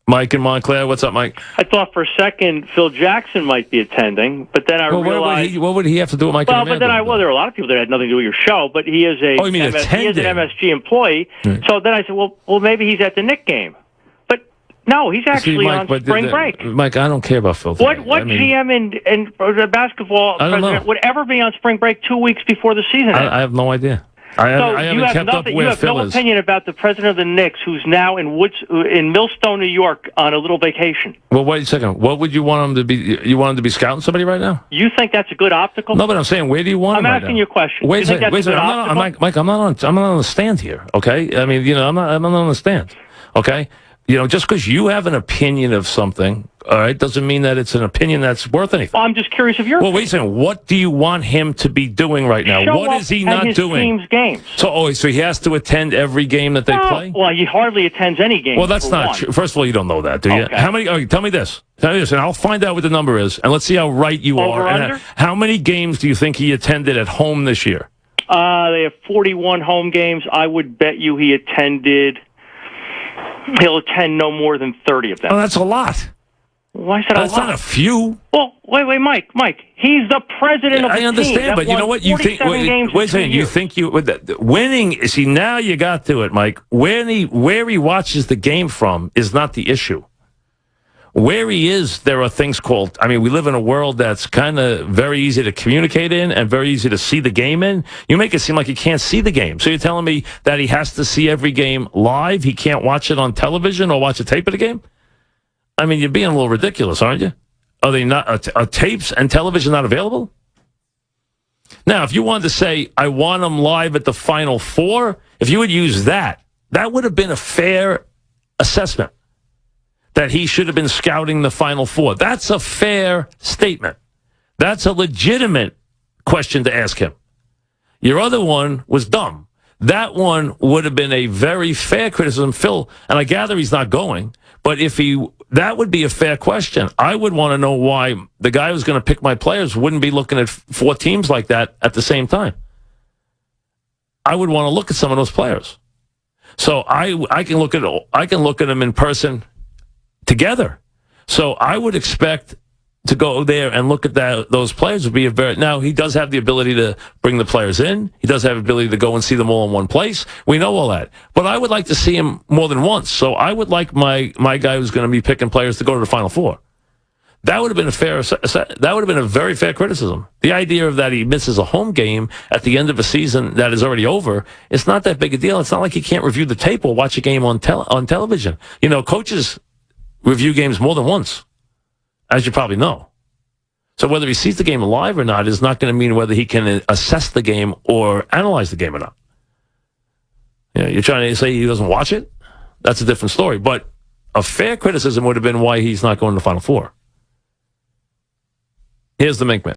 Mike in Montclair. What's up, Mike? I thought for a second Phil Jackson might be attending, but then I realized... What would he have to do with Mike? Well, but then there are a lot of people that had nothing to do with your show, but he is a you mean he is an MSG employee. Right. So then I said, well, maybe he's at the Knicks game. but no, he's actually on spring break. Mike, I don't care about Phil. What GM and the basketball president would ever be on spring break 2 weeks before the season ends? I have no idea. I haven't kept up where Phil is. You have no opinion about the president of the Knicks, who's now in Millstone, New York, on a little vacation. Well, wait a second. What would you want him to be? You want him to be scouting somebody right now? You think that's a good optical? No, but I'm saying, where do you want him right now? I'm asking you a question. Wait a second. Mike, I'm not on the stand here. Okay, I mean, I'm not on the stand. Okay. Just because you have an opinion of something, all right, doesn't mean that it's an opinion that's worth anything. Well, I'm just curious of your opinion. Wait a second. What do you want him to be doing right now? What is he not doing? Show up at his team's games. So he has to attend every game that they play? Well, he hardly attends any games. Well, that's not true. First of all, you don't know that, do you? Okay. How many? Tell me this. And I'll find out what the number is, and let's see how right you are. Under? How many games do you think he attended at home this year? They have 41 home games. I would bet you he'll attend no more than 30 of them. Oh, that's a lot. Why is that a lot? That's not a few. Well, wait, Mike, he's the president of the team. I understand, but you know what? You think? Wait a second. You think winning? See, now you got to it, Mike. Where he watches the game from is not the issue. Where he is, there are things called... I mean, we live in a world that's kind of very easy to communicate in and very easy to see the game in. You make it seem like he can't see the game. So you're telling me that he has to see every game live? He can't watch it on television or watch a tape of the game? I mean, you're being a little ridiculous, aren't you? Are they not? Are tapes and television not available? Now, if you wanted to say, I want him live at the Final Four, if you would use that would have been a fair assessment. That he should have been scouting the Final Four. That's a fair statement. That's a legitimate question to ask him. Your other one was dumb. That one would have been a very fair criticism, Phil, and I gather he's not going, but that would be a fair question. I would want to know why the guy who's going to pick my players wouldn't be looking at 4 teams like that at the same time. I would want to look at some of those players. So I can look at them in person together. So I would expect to go there and look at those players would be now he does have the ability to bring the players in. He does have the ability to go and see them all in one place. We know all that. But I would like to see him more than once. So I would like my guy who's going to be picking players to go to the Final Four. That would have been that would have been a very fair criticism. The idea of that he misses a home game at the end of a season that is already over, it's not that big a deal. It's not like he can't review the tape or watch a game on television. Coaches review games more than once, as you probably know. So whether he sees the game live or not is not going to mean whether he can assess the game or analyze the game or not. You're trying to say he doesn't watch it? That's a different story. But a fair criticism would have been why he's not going to the Final Four. Here's the Mink Man.